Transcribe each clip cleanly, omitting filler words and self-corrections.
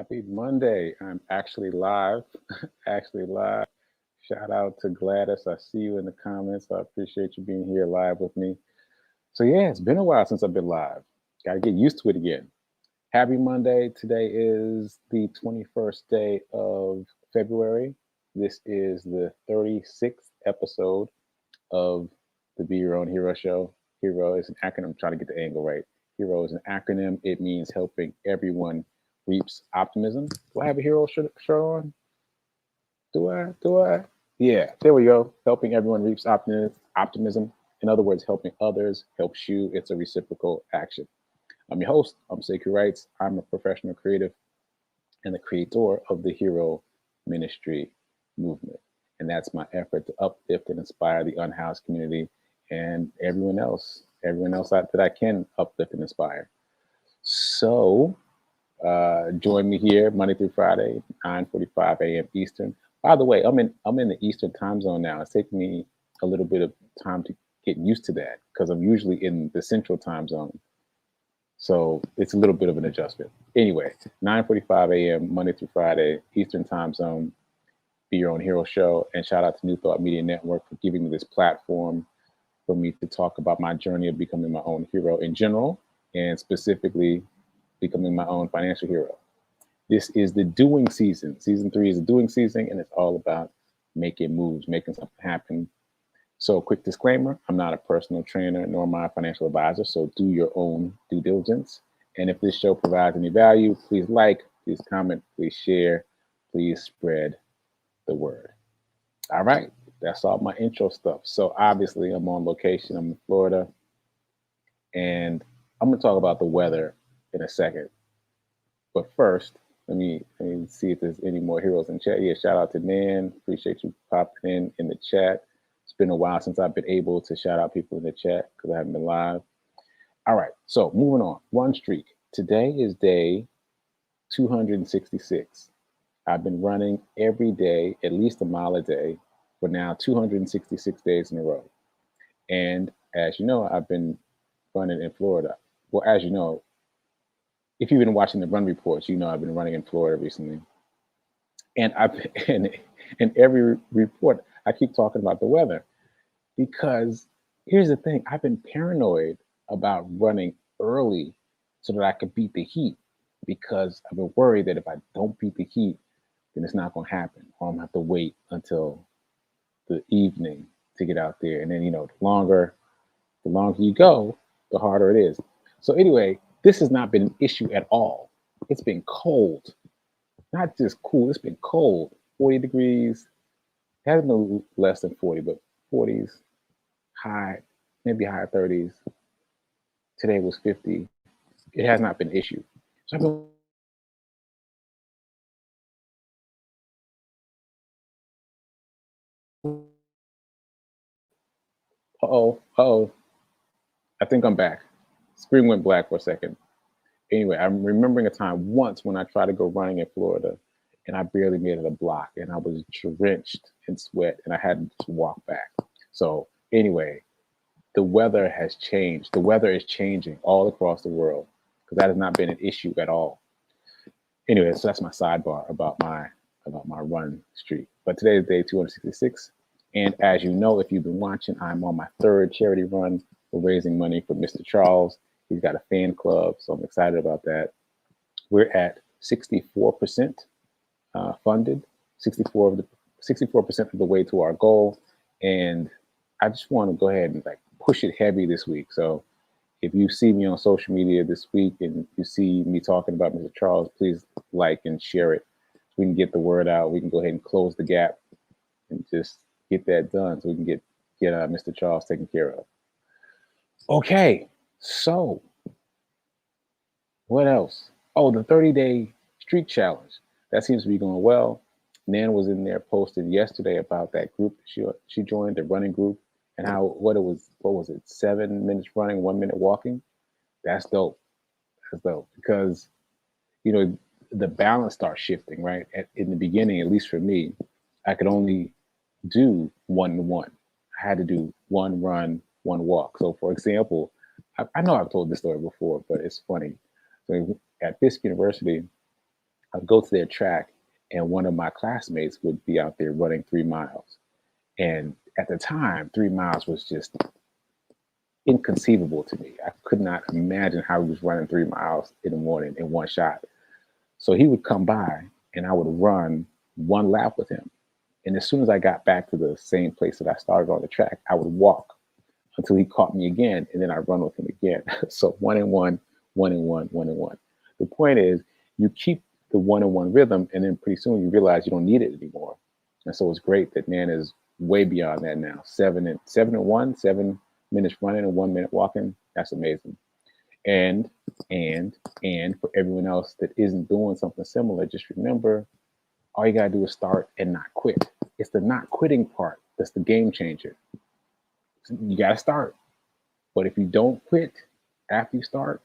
Happy Monday. I'm actually live. actually live. Shout out to Gladys. I see you in the comments. I appreciate you being here live with me. So, yeah, it's been a while since I've been live. Got to get used to it again. Happy Monday. Today is the 21st day of February. This is the 36th episode of the Be Your Own Hero show. Hero is an acronym. I'm trying to get the angle right. Hero is an acronym. It means helping everyone reaps optimism. Do I have a hero shirt on? Do I? Do I? Yeah, there we go. Helping everyone reaps optimism. In other words, helping others helps you. It's a reciprocal action. I'm your host. I'm sekouwrites. I'm a professional creative and the creator of the Hero Ministry movement. And that's my effort to uplift and inspire the unhoused community and everyone else that I can uplift and inspire. So join me here Monday through Friday, 9:45 a.m. Eastern. By the way, I'm in the Eastern time zone now. It's taking me a little bit of time to get used to that because I'm usually in the Central time zone. So it's a little bit of an adjustment. Anyway, 9:45 a.m. Monday through Friday, Eastern time zone. Be Your Own Hero show. And shout out to New Thought Media Network for giving me this platform for me to talk about my journey of becoming my own hero in general, and specifically becoming my own financial hero. This is the doing season. Season 3 is the doing season, and it's all about making moves, making something happen. So, quick disclaimer, I'm not a personal trainer nor my financial advisor, so do your own due diligence. And if this show provides any value, please like, please comment, please share, please spread the word. All right, that's all my intro stuff. So, obviously, I'm on location, I'm in Florida, and I'm going to talk about the weather in a second. But first, let me see if there's any more heroes in chat. Yeah, shout out to Nan. Appreciate you popping in the chat. It's been a while since I've been able to shout out people in the chat because I haven't been live. All right, so moving on. Run streak. Today is day 266. I've been running every day, at least a mile a day, for now 266 days in a row. And as you know, I've been running in Florida. Well, as you know, if you've been watching the run reports, you know I've been running in Florida recently. And I've in every report, I keep talking about the weather because here's the thing: I've been paranoid about running early so that I could beat the heat because I've been worried that if I don't beat the heat, then it's not going to happen, or I'm going to have to wait until the evening to get out there. And then the longer you go, the harder it is. So anyway, this has not been an issue at all. It's been cold, not just cool. It's been cold, 40 degrees. It hasn't been less than 40, but 40s, high, maybe high 30s. Today was 50. It has not been an issue. So I've been uh-oh. I think I'm back. Screen went black for a second. Anyway, I'm remembering a time once when I tried to go running in Florida and I barely made it a block and I was drenched in sweat and I had to walk back. So anyway, the weather has changed. The weather is changing all across the world because that has not been an issue at all. Anyway, so that's my sidebar about my run streak. But today is day 266. And as you know, if you've been watching, I'm on my third charity run. We're raising money for Mr. Charles. He's got a fan club, so I'm excited about that. We're at 64% funded, 64% of the way to our goal. And I just want to go ahead and like push it heavy this week. So if you see me on social media this week and you see me talking about Mr. Charles, please like and share it. So we can get the word out. We can go ahead and close the gap and just get that done so we can get Mr. Charles taken care of. Okay, so what else? Oh, the 30-day streak challenge. That seems to be going well. Nan was in there posted yesterday about that group she joined, the running group, and what was it, 7 minutes running, 1 minute walking? That's dope. That's dope because the balance starts shifting, right? In the beginning, at least for me, I could only do 1 to 1. I had to do 1 run, 1 walk. So, for example, I know I've told this story before, but it's funny. So at Fisk University, I'd go to their track, and one of my classmates would be out there running 3 miles. And at the time, 3 miles was just inconceivable to me. I could not imagine how he was running 3 miles in the morning in one shot. So he would come by, and I would run one lap with him. And as soon as I got back to the same place that I started on the track, I would walk until he caught me again, and then I'd run with him again. So 1 and 1, 1 and 1, 1 and 1. The point is, you keep the 1 and 1 rhythm, and then pretty soon you realize you don't need it anymore. And so it's great that Nan is way beyond that now. 7 and 1, 7 minutes running and 1 minute walking. That's amazing. And and for everyone else that isn't doing something similar, just remember, all you gotta do is start and not quit. It's the not quitting part that's the game changer. You gotta start. But if you don't quit after you start,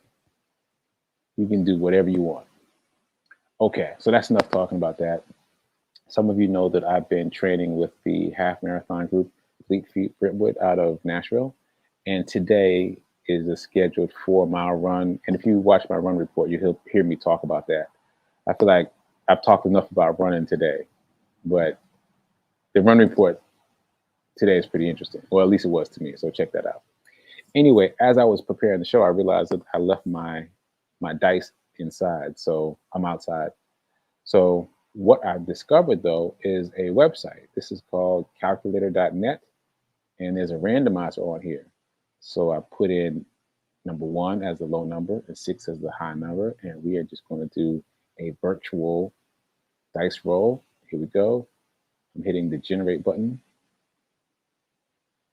you can do whatever you want. Okay, so that's enough talking about that. Some of you know that I've been training with the half marathon group, Fleet Feet Brentwood, out of Nashville. And today is a scheduled 4 mile run. And if you watch my run report, you'll hear me talk about that. I feel like I've talked enough about running today, but the run report today is pretty interesting. Or at least it was to me. So check that out. Anyway, as I was preparing the show, I realized that I left my dice inside. So I'm outside. So what I've discovered, though, is a website. This is called calculator.net, and there's a randomizer on here. So I put in number 1 as the low number and 6 as the high number, and we are just going to do a virtual dice roll. Here we go. I'm hitting the generate button,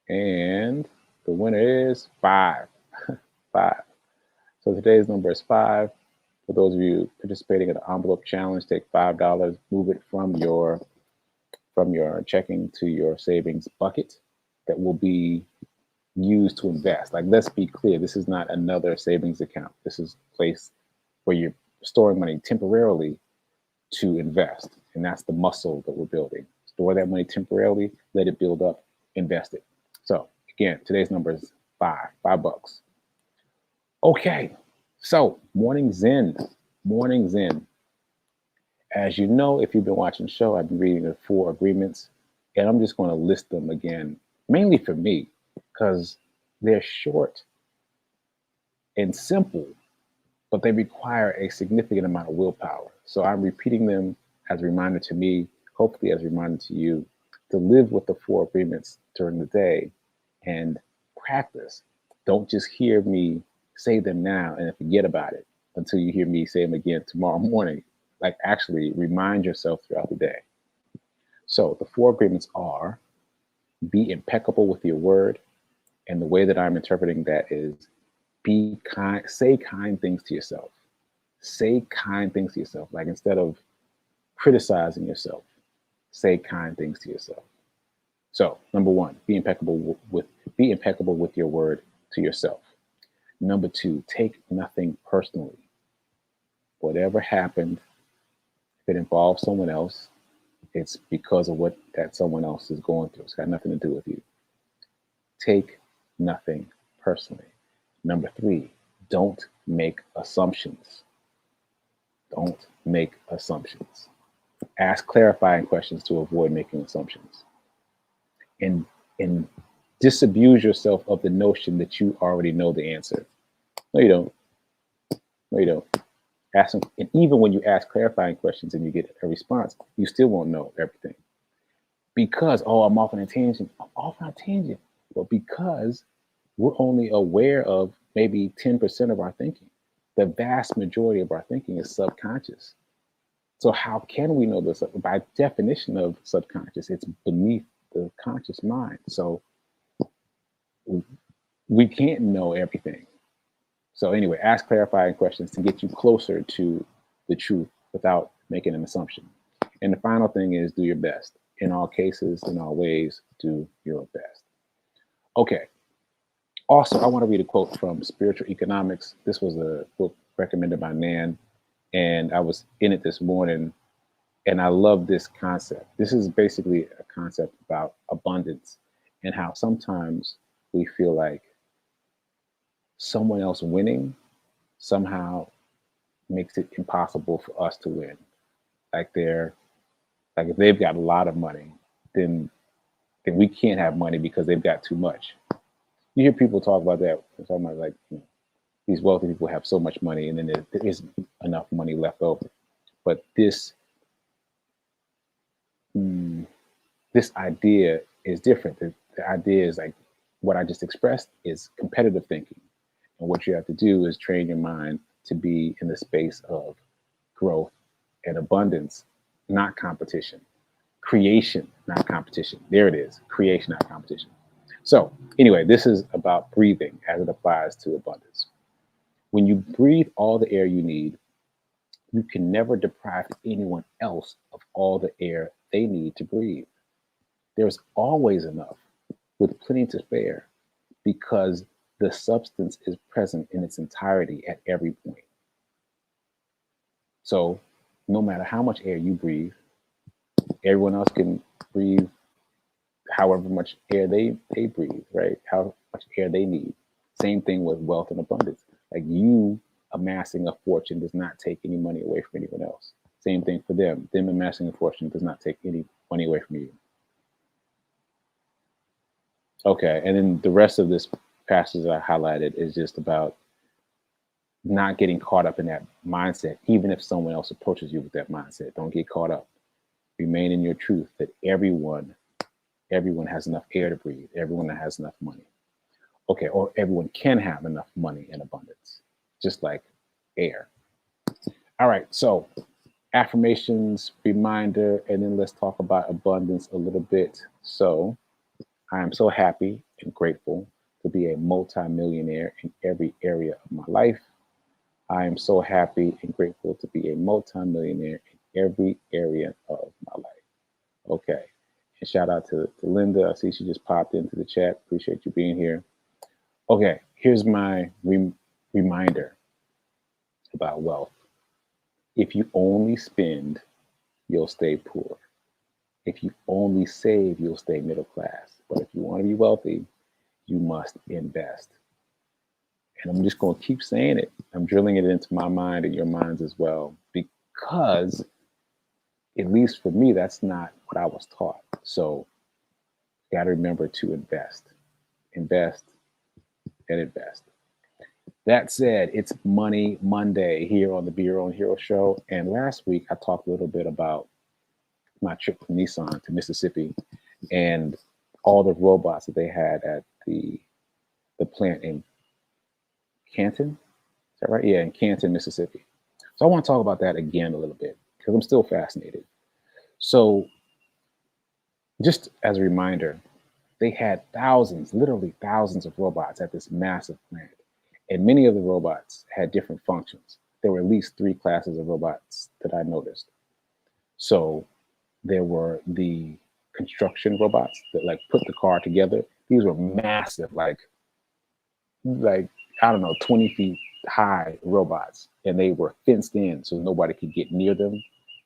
and the winner is 5. 5. So today's number is 5. For those of you participating in the envelope challenge, take $5, move it from your checking to your savings bucket that will be used to invest. Like, let's be clear, this is not another savings account. This is a place where you're storing money temporarily to invest. And that's the muscle that we're building. Store that money temporarily, let it build up, invest it. So again, today's number is $5. Okay. So, morning Zen. As you know, if you've been watching the show, I've been reading the 4 agreements, and I'm just going to list them again, mainly for me, because they're short and simple, but they require a significant amount of willpower. So I'm repeating them as a reminder to me, hopefully as a reminder to you, to live with the 4 agreements during the day and practice. Don't just hear me say them now and then forget about it until you hear me say them again tomorrow morning. Like, actually remind yourself throughout the day. So the 4 agreements are: be impeccable with your word. And the way that I'm interpreting that is, be kind, say kind things to yourself. Say kind things to yourself. Like, instead of criticizing yourself, say kind things to yourself. So number 1, be impeccable with your word to yourself. Number 2, take nothing personally. Whatever happened, if it involves someone else, it's because of what that someone else is going through. It's got nothing to do with you. Take nothing personally. Number 3, don't make assumptions. Don't make assumptions. Ask clarifying questions to avoid making assumptions. And disabuse yourself of the notion that you already know the answer. No, you don't. No, you don't. Ask them, and even when you ask clarifying questions and you get a response, you still won't know everything. Because, I'm off on a tangent. I'm off on a tangent. Well, because we're only aware of maybe 10% of our thinking. The vast majority of our thinking is subconscious. So how can we know this? By definition of subconscious, it's beneath the conscious mind. So we can't know everything. So anyway, ask clarifying questions to get you closer to the truth without making an assumption. And the final thing is, do your best. In all cases, in all ways, do your best. Okay. Also, I want to read a quote from Spiritual Economics. This was a book recommended by Nan, and I was in it this morning, and I love this concept. This is basically a concept about abundance and how sometimes we feel like someone else winning somehow makes it impossible for us to win. Like if they've got a lot of money, then we can't have money because they've got too much. You hear people talk about that. They're talking about like, these wealthy people have so much money, and then there isn't enough money left over. But this idea is different. The idea is like what I just expressed is competitive thinking. And what you have to do is train your mind to be in the space of growth and abundance, not competition. Creation, not competition. There it is. Creation, not competition. So anyway, this is about breathing as it applies to abundance. When you breathe all the air you need, you can never deprive anyone else of all the air they need to breathe. There's always enough, with plenty to spare, because the substance is present in its entirety at every point. So no matter how much air you breathe, everyone else can breathe however much air they breathe, right? How much air they need. Same thing with wealth and abundance. Like you amassing a fortune does not take any money away from anyone else. Same thing for them. Them amassing a fortune does not take any money away from you. Okay, and then the rest of this passage I highlighted is just about not getting caught up in that mindset, even if someone else approaches you with that mindset. Don't get caught up. Remain in your truth that everyone has enough air to breathe. Everyone has enough money. Okay, or everyone can have enough money in abundance, just like air. All right, so affirmations, reminder, and then let's talk about abundance a little bit. So I am so happy and grateful to be a multimillionaire in every area of my life. I am so happy and grateful to be a multimillionaire in every area of my life. Okay. And shout out to Linda. I see she just popped into the chat. Appreciate you being here. Okay. Here's my reminder about wealth. If you only spend, you'll stay poor. If you only save, you'll stay middle class. But if you want to be wealthy, you must invest. And I'm just going to keep saying it. I'm drilling it into my mind and your minds as well, because at least for me, that's not what I was taught. So you got to remember to invest and invest. That said, it's Money Monday here on the Be Your Own Hero Show. And last week, I talked a little bit about my trip from Nissan to Mississippi and all the robots that they had at the plant in Canton. Is that right? Yeah, in Canton, Mississippi. So I want to talk about that again a little bit because I'm still fascinated. So just as a reminder, they had thousands, literally thousands of robots at this massive plant. And many of the robots had different functions. There were at least 3 classes of robots that I noticed. So there were the construction robots that like put the car together. These were massive, like I don't know, 20 feet high robots, and they were fenced in so nobody could get near them,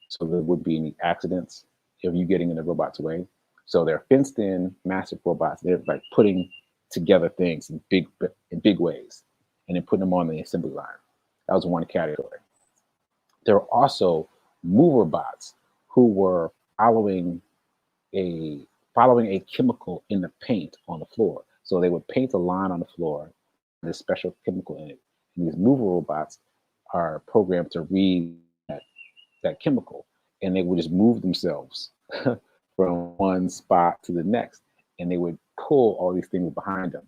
so there wouldn't be any accidents of you getting in the robot's way. So they're fenced in, massive robots. They're like putting together things in big ways, and then putting them on the assembly line. That was one category. There were also mover bots who were following a chemical in the paint on the floor. So they would paint a line on the floor, this special chemical in it. And these mover robots are programmed to read that chemical, and they would just move themselves from one spot to the next, and they would pull all these things behind them,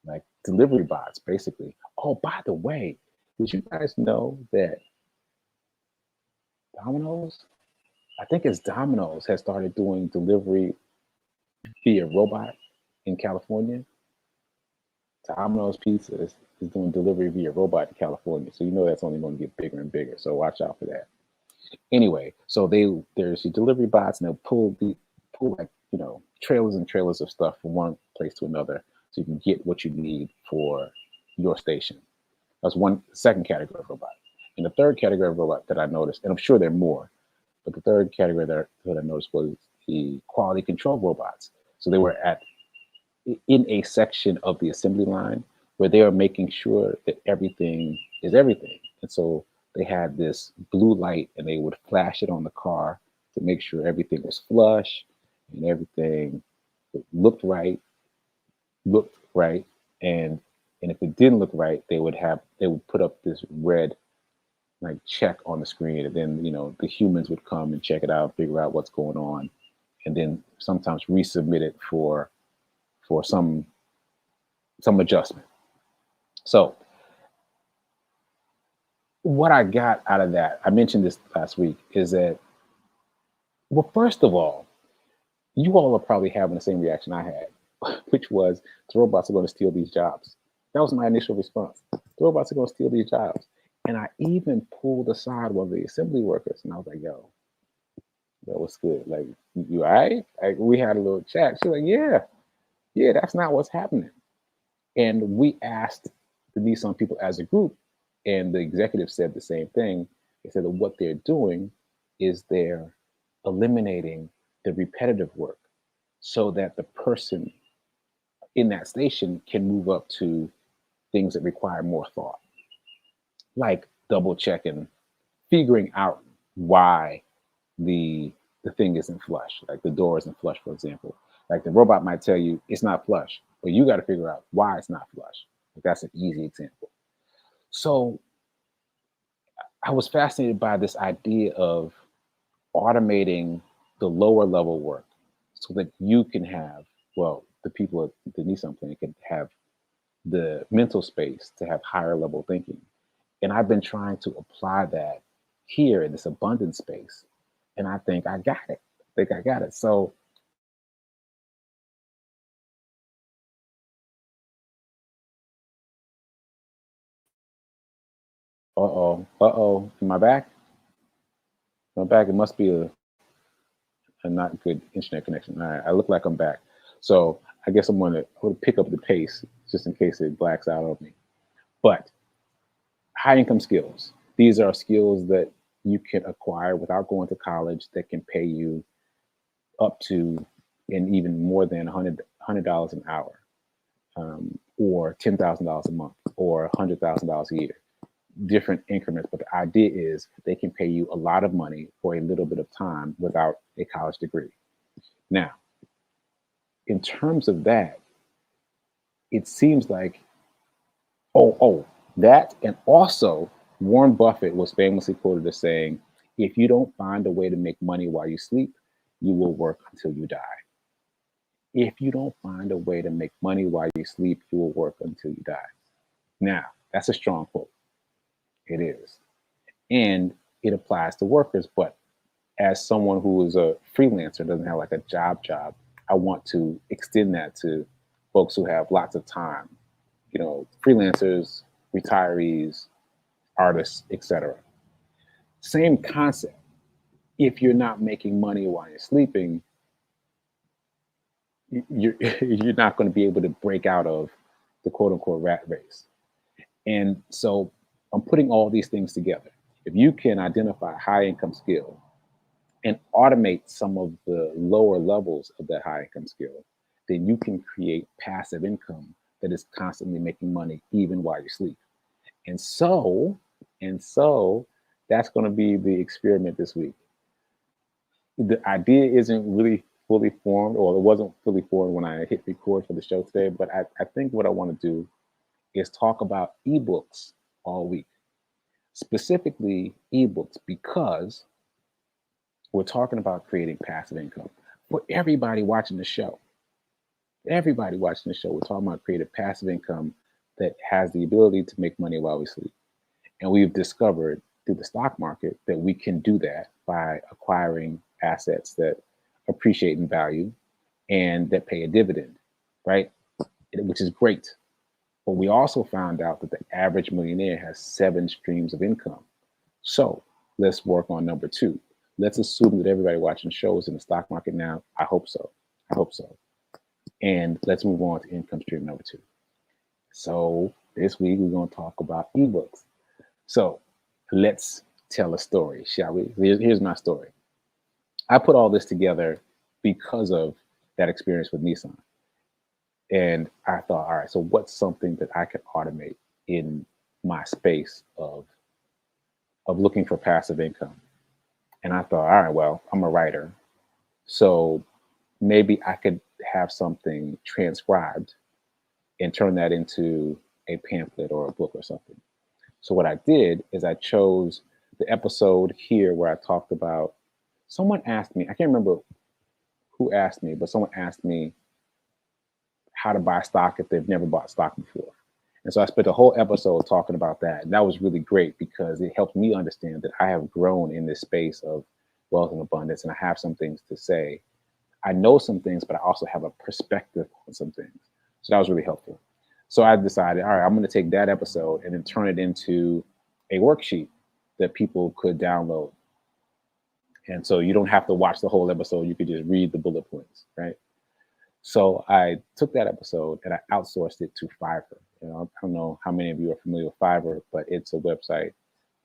like delivery bots, basically. Oh, by the way, did you guys know that Domino's, I think it's Domino's, has started doing delivery via robot in California? Domino's Pizza is doing delivery via robot in California. So you know that's only going to get bigger and bigger. So watch out for that. Anyway, so there's the delivery bots, and they'll pull like, trailers and trailers of stuff from one place to another so you can get what you need for your station. That's one second category of robot. And the third category of robot that I noticed, and I'm sure there are more, but the third category that I noticed was the quality control robots. So they were in a section of the assembly line where they are making sure that everything is everything. And so they had this blue light and they would flash it on the car to make sure everything was flush and everything looked right, looked right. And if it didn't look right, they would put up this red like check on the screen, and then the humans would come and check it out, figure out what's going on, and then sometimes resubmit it for some adjustment. So what I got out of that, I mentioned this last week, is that, well, first of all, you all are probably having the same reaction I had, which was the robots are going to steal these jobs. That was my initial response. The robots are going to steal these jobs. And I even pulled aside one of the assembly workers, and I was like, yo, that was good. Like, you all right? Like, we had a little chat. She's like, yeah, that's not what's happening. And we asked the Nissan people as a group, and the executive said the same thing. They said that what they're doing is they're eliminating the repetitive work so that the person in that station can move up to things that require more thought, like double checking, figuring out why the thing isn't flush, like the door isn't flush, for example. Like the robot might tell you it's not flush, but you got to figure out why it's not flush. Like that's an easy example. So I was fascinated by this idea of automating the lower level work so that you can have, well, the people at the Nissan plant can have the mental space to have higher level thinking. And I've been trying to apply that here in this abundant space. And I think I got it. I think I got it. So, am I back? Am I back? It must be a not good internet connection. All right, I look like I'm back. So I guess I'm gonna pick up the pace just in case it blacks out on me. But high income skills. These are skills that you can acquire without going to college that can pay you up to and even more than $100 an hour, or $10,000 a month, or $100,000 a year. Different increments, but the idea is they can pay you a lot of money for a little bit of time without a college degree. Now, in terms of that, it seems like, that, and also Warren Buffett was famously quoted as saying, if you don't find a way to make money while you sleep, you will work until you die. If you don't find a way to make money while you sleep, you will work until you die. Now, that's a strong quote. It is. And it applies to workers, but as someone who is a freelancer, doesn't have like a job, I want to extend that to folks who have lots of time, freelancers, retirees, artists, etc. Same concept. If you're not making money while you're sleeping, you're not going to be able to break out of the quote unquote rat race. And so I'm putting all these things together. If you can identify high income skill and automate some of the lower levels of that high income skill, then you can create passive income that is constantly making money even while you sleep. And so that's going to be the experiment this week. The idea isn't really fully formed, or it wasn't fully formed when I hit record for the show today, but I think what I want to do is talk about ebooks all week, specifically ebooks, because we're talking about creating passive income for everybody watching the show. Everybody watching the show, we're talking about creating passive income that has the ability to make money while we sleep. And we've discovered through the stock market that we can do that by acquiring assets that appreciate in value and that pay a dividend, right? Which is great. But we also found out that the average millionaire has 7 streams of income. So let's work on number 2. Let's assume that everybody watching the show is in the stock market now. I hope so. I hope so. And let's move on to income stream number 2. So this week we're going to talk about ebooks. So let's tell a story, shall we? Here's my story. I put all this together because of that experience with Nissan. And I thought, all right, so what's something that I can automate in my space of of looking for passive income. And I thought, all right, well, I'm a writer. So maybe I could have something transcribed and turn that into a pamphlet or a book or something. So what I did is I chose the episode here where I talked about, someone asked me, I can't remember who asked me, but someone asked me how to buy stock if they've never bought stock before. And so I spent a whole episode talking about that. And that was really great because it helped me understand that I have grown in this space of wealth and abundance, and I have some things to say. I know some things, but I also have a perspective on some things. So that was really helpful. So I decided, all right, I'm going to take that episode and then turn it into a worksheet that people could download. And so you don't have to watch the whole episode. You could just read the bullet points, right? So I took that episode and I outsourced it to Fiverr. You know, I don't know how many of you are familiar with Fiverr, but it's a website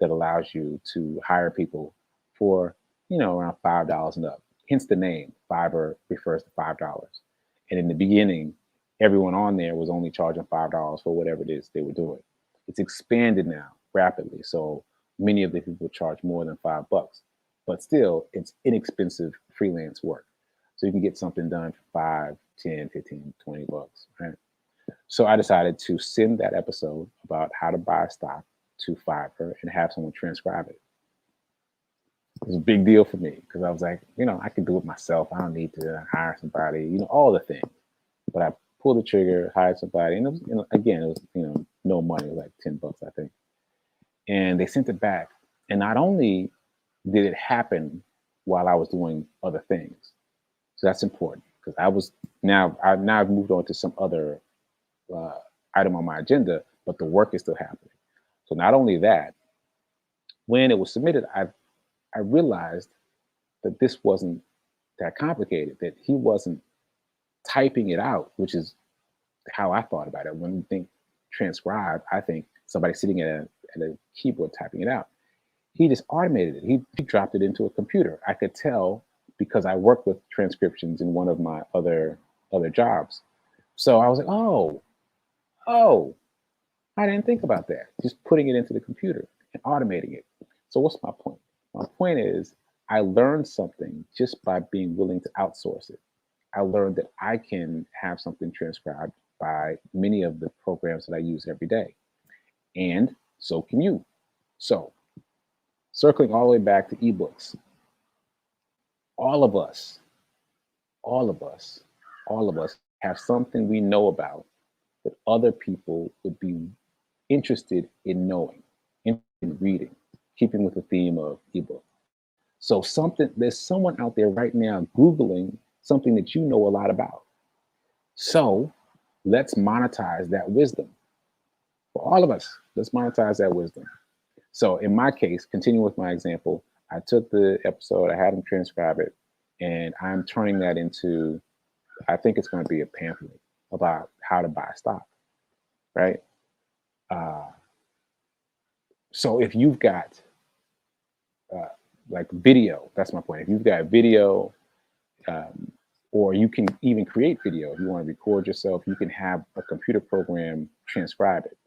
that allows you to hire people for, around $5 and up. Hence the name. Fiverr refers to $5. And in the beginning, everyone on there was only charging $5 for whatever it is they were doing. It's expanded now rapidly. So many of the people charge more than $5, but still it's inexpensive freelance work. So you can get something done for 5, 10, 15, 20 bucks, right? So I decided to send that episode about how to buy stock to Fiverr and have someone transcribe it. It was a big deal for me because I was like, I can do it myself. I don't need to hire somebody, all the things. But I pulled the trigger, hired somebody, and it was, again, it was, no money, it was like 10 bucks, I think. And they sent it back. And not only did it happen while I was doing other things, so that's important because I've moved on to some other item on my agenda, but the work is still happening. So not only that, when it was submitted, I realized that this wasn't that complicated, that he wasn't typing it out, which is how I thought about it. When you think transcribe, I think somebody sitting at a keyboard typing it out. He just automated it. He dropped it into a computer. I could tell because I work with transcriptions in one of my other jobs. So I was like, oh, I didn't think about that. Just putting it into the computer and automating it. So what's my point? My point is I learned something just by being willing to outsource it. I learned that I can have something transcribed by many of the programs that I use every day. And so can you. So circling all the way back to ebooks, all of us, all of us, all of us have something we know about that other people would be interested in knowing, in reading, keeping with the theme of ebook. So there's someone out there right now Googling something that you know a lot about. So let's monetize that wisdom. For all of us, let's monetize that wisdom. So in my case, continuing with my example, I took the episode, I had him transcribe it, and I'm turning that into, I think it's going to be a pamphlet about how to buy stock, right? So if you've got like video, that's my point. If you've got video, or you can even create video. If you want to record yourself, you can have a computer program transcribe it.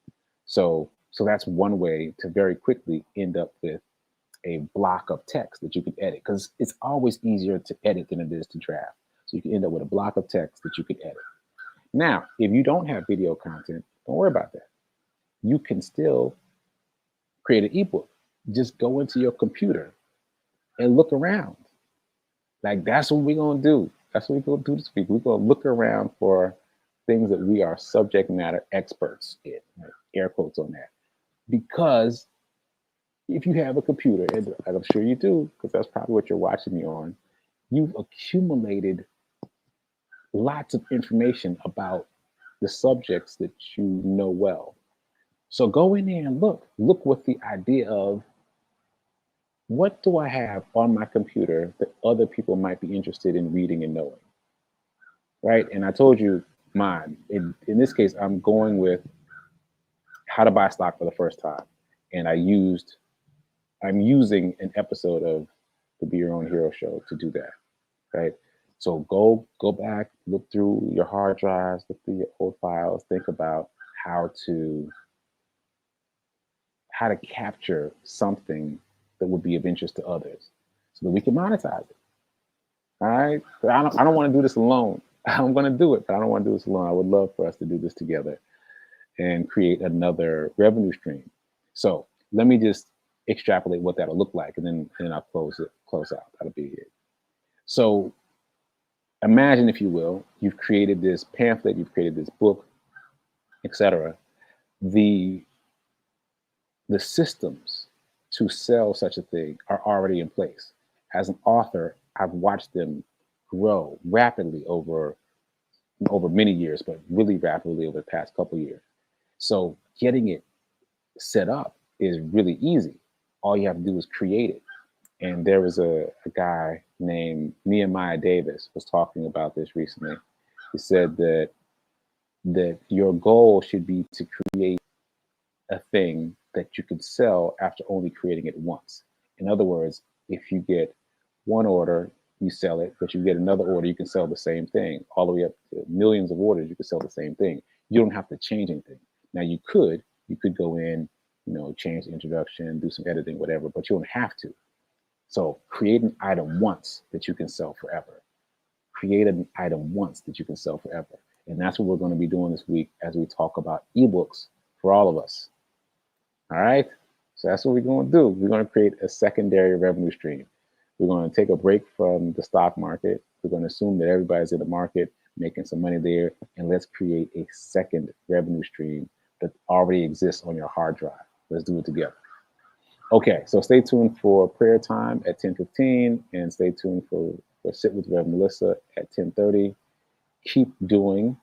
So that's one way to very quickly end up with a block of text that you can edit, because it's always easier to edit than it is to draft. So you can end up with a block of text that you can edit. Now, if you don't have video content, don't worry about that. You can still create an ebook. Just go into your computer and look around. Like, that's what we're going to do. That's what we're going to do this week. We're going to look around for things that we are subject matter experts in, right? Air quotes on that. Because if you have a computer, and I'm sure you do, because that's probably what you're watching me on, you've accumulated lots of information about the subjects that you know well. So go in there and look with the idea of, what do I have on my computer that other people might be interested in reading and knowing, right? And I told you mine. In this case, I'm going with how to buy stock for the first time. And I'm using an episode of the Be Your Own Hero show to do that, right? So go back, look through your hard drives, look through your old files, think about how how to capture something that would be of interest to others so that we can monetize it. All right. But I don't want to do this alone. I'm going to do it, but I don't want to do this alone. I would love for us to do this together and create another revenue stream. So let me just extrapolate what that'll look like, and then I'll close out. That'll be it. So imagine, if you will, you've created this pamphlet, you've created this book, etc. The systems to sell such a thing are already in place. As an author, I've watched them grow rapidly over many years, but really rapidly over the past couple of years. So getting it set up is really easy. All you have to do is create it. And there was a guy named Nehemiah Davis was talking about this recently. He said that your goal should be to create a thing that you can sell after only creating it once. In other words, if you get one order, you sell it, but you get another order, you can sell the same thing. All the way up to millions of orders, you can sell the same thing. You don't have to change anything. Now you could go in, change the introduction, do some editing, whatever, but you don't have to. So create an item once that you can sell forever. Create an item once that you can sell forever. And that's what we're going to be doing this week as we talk about ebooks for all of us. All right. So that's what we're going to do. We're going to create a secondary revenue stream. We're going to take a break from the stock market. We're going to assume that everybody's in the market making some money there. And let's create a second revenue stream that already exists on your hard drive. Let's do it together. Okay, so stay tuned for prayer time at 10:15, and stay tuned for Sit with Rev Melissa at 10:30. Keep doing.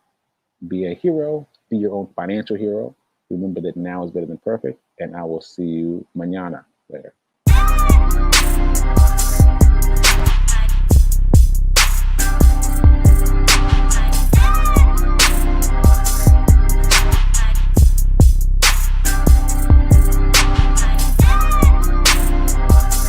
Be a hero. Be your own financial hero. Remember that now is better than perfect, and I will see you mañana. Later.